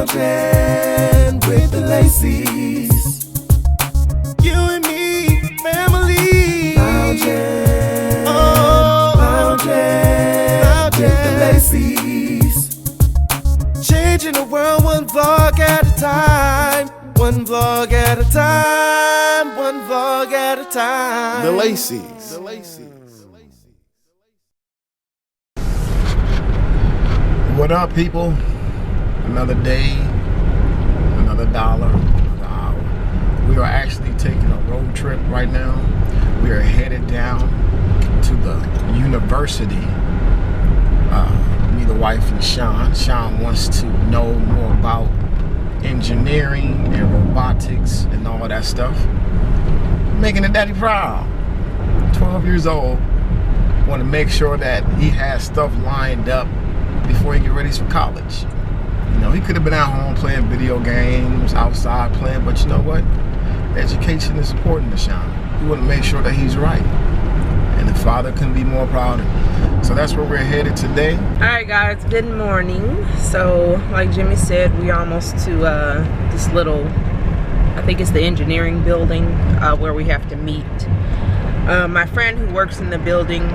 lounging with the Lacy's. You and me, family. Lounging, oh, lounging with the Lacy's. Changing the world one vlog at a time. One vlog at a time. One vlog at a time. The Lacy's. The Lacy's. What up, people? Another day, another dollar, another hour. We are actually taking a road trip right now. We are headed down to the university. Me, the wife, and Sean. Sean wants to know more about engineering and robotics and all that stuff. Making the daddy proud. 12 years old. Want to make sure that he has stuff lined up before he get ready for college. You know, he could have been at home playing video games, outside playing, but you know what? Education is important to Sean. We want to make sure that he's right. And the father couldn't be more proud. So that's where we're headed today. Alright guys, good morning. So like Jimmy said, we almost to this little, I think it's the engineering building where we have to meet. My friend who works in the building,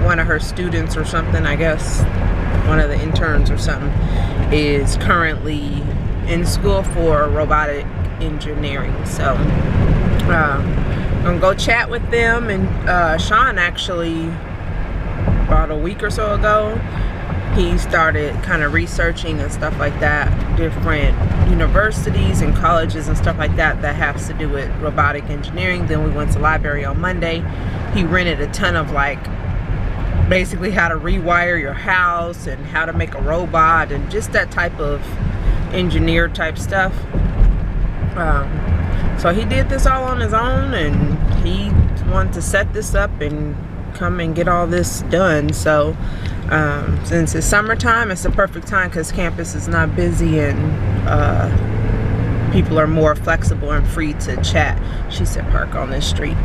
one of her students or something, I guess, one of the interns or something, is currently in school for robotic engineering. So I'm gonna go chat with them. And Sean actually, about a week or so ago, he started kind of researching and stuff like that, different universities and colleges and stuff like that that has to do with robotic engineering. Then we went to the library on Monday. He rented a ton of like basically how to rewire your house and how to make a robot and just that type of engineer type stuff. So he did this all on his own, and he wanted to set this up and come and get all this done. So since it's summertime, it's the perfect time because campus is not busy and people are more flexible and free to chat. She said park on this street.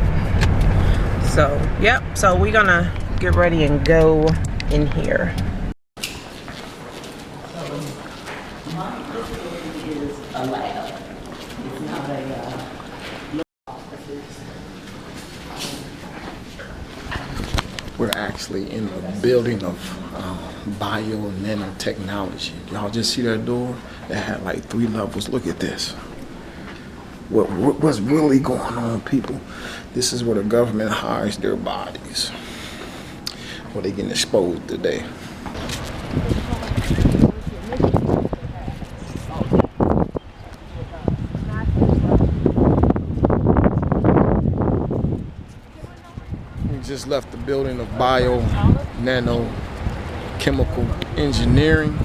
So yep, so we're gonna get ready and go in here. Is a lab. It's not a We're actually in the building of bio and nanotechnology. Y'all just see that door? That had like 3 levels. Look at this. What's really going on, people? This is where the government hides their bodies. Where they getting exposed today. We just left the building of bio, nano, chemical engineering,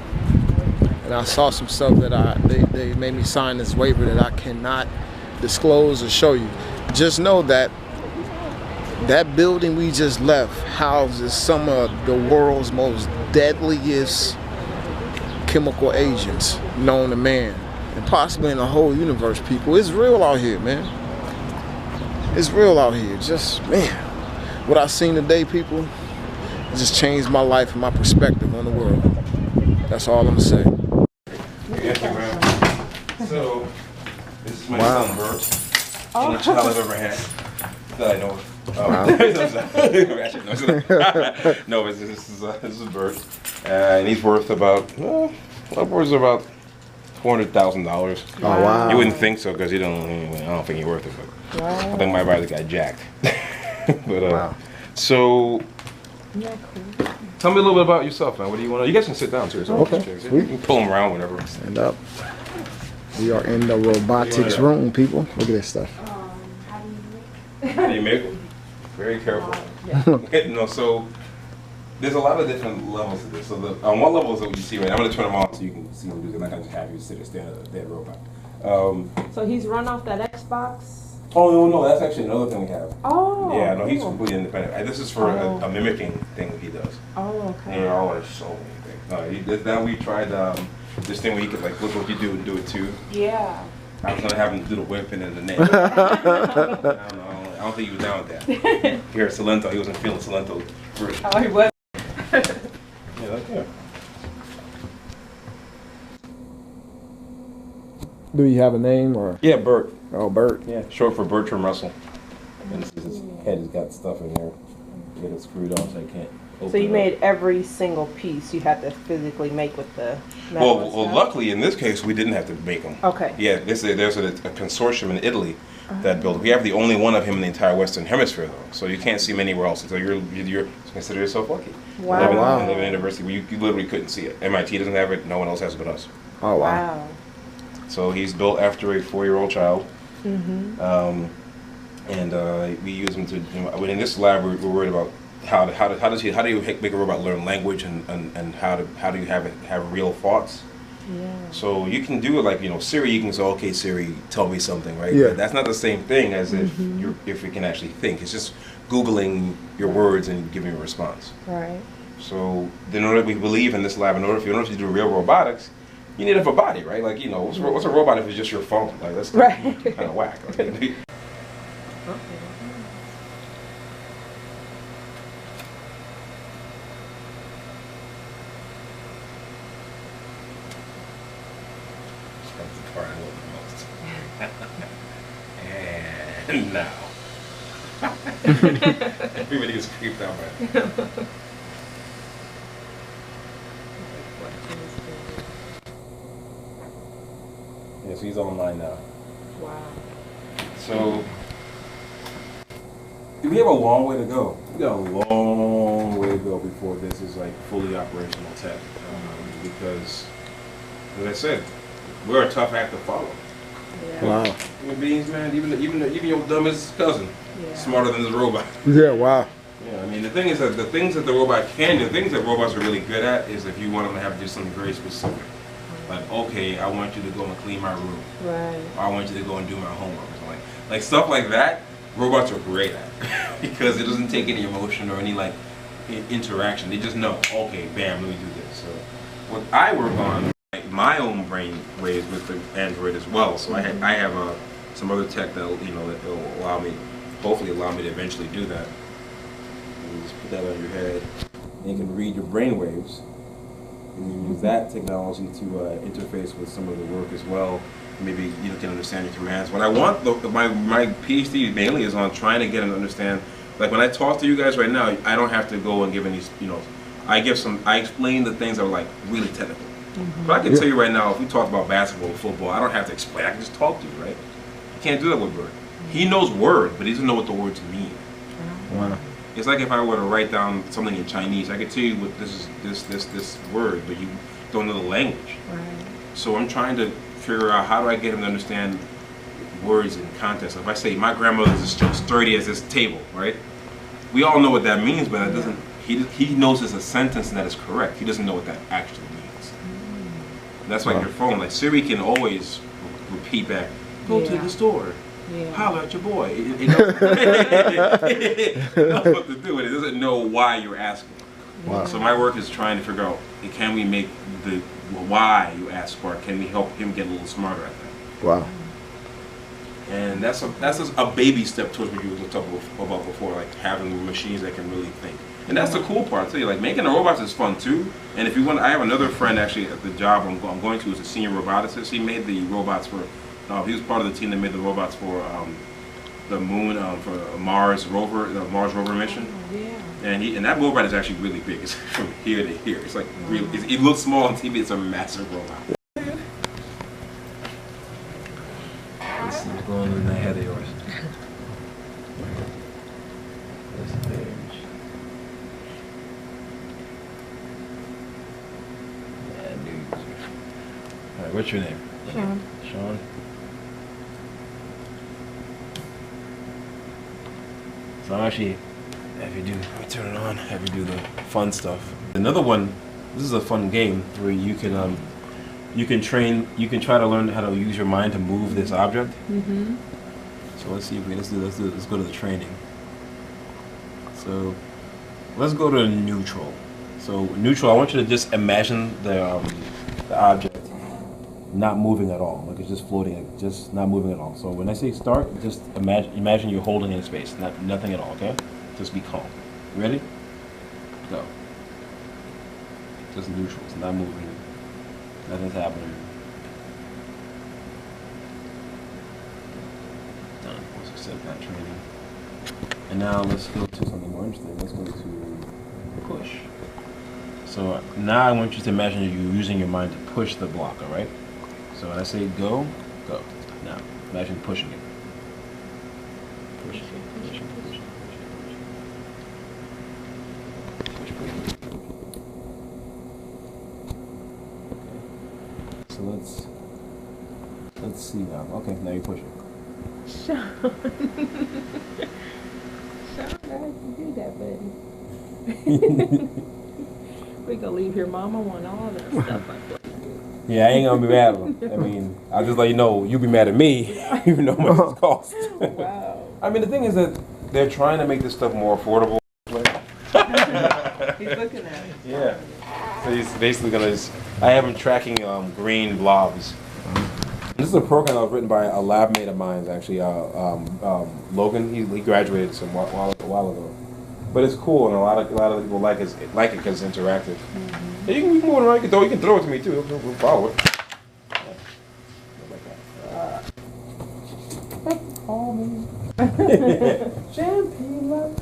and I saw some stuff that they made me sign this waiver that I cannot disclose or show you. Just know that that building we just left houses some of the world's most deadliest chemical agents known to man, and possibly in the whole universe, people. It's real out here, man. It's real out here. Just, man, what I seen today, people, it just changed my life and my perspective on the world. That's all I'm gonna say. Thank you, ma'am. So, this is my son, Bert. Only child I've ever had that I know of. Wow. No, this is Bert, and he's worth about upwards of about $400,000. Oh wow! You wouldn't think so because I don't think he's worth it, but I think my brother got jacked. But wow. So, Yeah, cool. tell me a little bit about yourself, man. What do you want to? You guys can sit down too. So Okay, you sweet. can pull them around whenever. Stand up. We are in the robotics room, people. Look at this stuff. How do you make them? Very careful. No, so there's a lot of different levels to this. So on one level is what you see right now. I'm going to turn them on so you can see what we do. I'm not going to have you sit or stand at a dead robot. So he's run off that Xbox. Oh, no, that's actually another thing we have. Oh. Yeah, no, he's completely independent. This is for a mimicking thing that he does. Oh, okay. Yeah, there's so many things. Then we tried this thing where you could like look what you do and do it too. Yeah. I was gonna have him do the whipping and the neck. I don't think he was down with that. Here at Salento, he wasn't feeling Salento first. Oh, he was. Yeah, like, yeah. Do you have a name or? Yeah, Bert. Oh, Bert. Yeah, short for Bertram Russell. And his head has got stuff in there. Get it screwed on so I can't open So you it made up. every single piece you had to physically make with the metal and Well, stuff? luckily in this case we didn't have to make them. Okay. Yeah, there's a consortium in Italy that built. We have the only one of him in the entire Western Hemisphere, though. So you can't see him anywhere else. So you're consider yourself lucky. Wow. Living, Wow. living in a university where you literally couldn't see it. MIT doesn't have it. No one else has it but us. Oh, wow. Wow. So he's built after a 4-year-old child. Mm-hmm. And we use him to. In this lab, we're worried about how do you make a robot learn language and how do you have real thoughts. Yeah. So you can do it like Siri. You can say, okay, Siri, tell me something, right? Yeah. But that's not the same thing as if it can actually think. It's just Googling your words and giving a response. Right. So in order we believe in this lab, in order to do real robotics, you need to have a body, right? Like what's a robot if it's just your phone? Like that's Right. kind of whack. Like, That's the part I love the most. And now. Everybody gets creeped out by it. Yeah, so he's online now. Wow. So we have a long way to go. We got a long way to go before this is like fully operational tech. Because, as I said, we're a tough act to follow. Yeah. Wow. Human beings, man, even your dumbest cousin, Yeah. smarter than this robot. Yeah, wow. Yeah, I mean, the thing is that the things that the robot can do, the things that robots are really good at, is if you want them to have to do something very specific. Like, okay, I want you to go and clean my room. Right. Or I want you to go and do my homework or something. Like stuff like that, robots are great at. Because it doesn't take any emotion or any like interaction. They just know, okay, bam, let me do this. So what I work on, like, my own brain waves with the Android as well. So I have some other tech that will allow me, hopefully allow me to eventually do that. You just put that on your head, and you can read your brain waves. And you use that technology to interface with some of the work as well. Maybe you can understand your commands. What I want, my PhD mainly is on trying to get and understand. Like when I talk to you guys right now, I don't have to go and give any, I explain the things that are like really technical. But I can tell you right now, if we talk about basketball or football, I don't have to explain. I can just talk to you, right? You can't do that with Bert. He knows words, but he doesn't know what the words mean. Wow. It's like if I were to write down something in Chinese, I could tell you what this word, but you don't know the language. Right. So I'm trying to figure out how do I get him to understand words in context. If I say my grandmother is as sturdy as this table, right? We all know what that means, but that doesn't. He knows it's a sentence and that is correct. He doesn't know what that actually means. That's like your phone. Like Siri can always repeat back, go to the store. Yeah. Holler at your boy. It knows what to do, and it doesn't know why you're asking. Wow. So my work is trying to figure out, can we make the why you ask for, can we help him get a little smarter at that? Wow. And that's a baby step towards what you were talking about before, like having machines that can really think. And that's the cool part, I'll tell you. Like making the robots is fun too. And if you want, I have another friend actually at the job I'm going to, who's a senior roboticist. He made the robots for. He was part of the team that made the robots for the moon, for Mars rover, the Mars rover mission. Yeah. And that robot is actually really big. It's from here to here. It's like really. It looks small on TV. It's a massive robot. This is going in the head of yours. This page. And new user. All right, what's your name? Shawn. Shawn. So I'm actually have you turn it on, have you do the fun stuff. Another one, this is a fun game where you can try to learn how to use your mind to move this object. Mm-hmm. So let's see if let's go to the training. So let's go to neutral. So neutral, I want you to just imagine the object not moving at all, like it's just floating, just not moving at all. So when I say start, just imagine you're holding it in space, nothing at all, okay? Just be calm. Ready? Go. Just neutral, it's not moving, nothing's happening. accept that training. And now let's go to something more interesting. Let's go to push. So now I want you to imagine you using your mind to push the block, all right? So when I say go, go. Now, imagine pushing it. Push it, push it, push it, push it, push it. Push, push, push. Okay. So let's see now. Okay, now you push it. Sean. Sean, how did you do that, buddy? We gonna leave your mama want all that stuff like that. Yeah, I ain't gonna be mad at them. I mean, I'll just let you know, you'll be mad at me, even though how much it costs. Wow. I mean, the thing is that they're trying to make this stuff more affordable. He's looking at it. Yeah. So he's basically gonna just, I have him tracking green blobs. This is a program that was written by a lab mate of mine, actually, Logan. He graduated a while ago. But it's cool, and a lot of people like it because it's interactive. Mm-hmm. Yeah, you can move it around. You can throw it to me too. We'll follow it. Call me. Champagne love.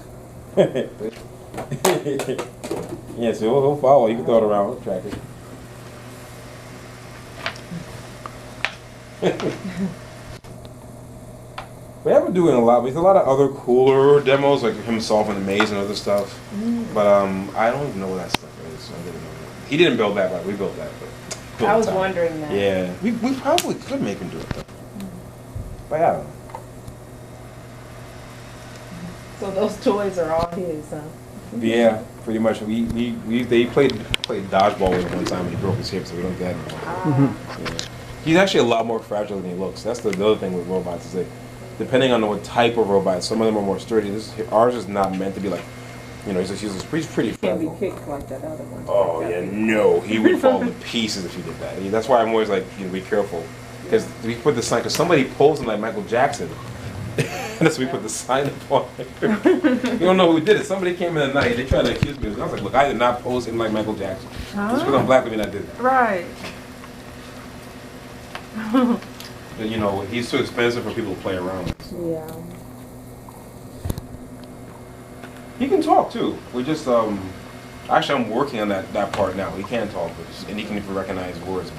Yeah, so he'll follow. You can throw it around. We'll track it. We haven't doing a lot. There's a lot of other cooler demos, like him solving the maze and other stuff. But I don't even know what that stuff is. So I didn't know. He didn't build that, but we built that. But I was wondering that. Yeah, we probably could make him do it though. But I don't know. So those toys are all his, huh? Yeah, pretty much. They played dodgeball with him one time and he broke his hip, so we don't get him anymore. Yeah. He's actually a lot more fragile than he looks. That's the other thing with robots is that depending on what type of robot, some of them are more sturdy. Ours is not meant to be like, he's pretty fragile. Can't be kicked like that other one. Oh yeah, no, he would fall to pieces if you did that. That's why I'm always like, be careful, because we put the sign, because somebody pulls him like Michael Jackson. That's why we put the sign up on it. You don't know who did it. Somebody came in the night. They tried to accuse me. I was like, look, I did not pose him like Michael Jackson. Just because I'm black, I mean I did that. Right. But, he's too expensive for people to play around with. Yeah. He can talk too. We just actually I'm working on that part now. He can talk, and he can even recognize words, but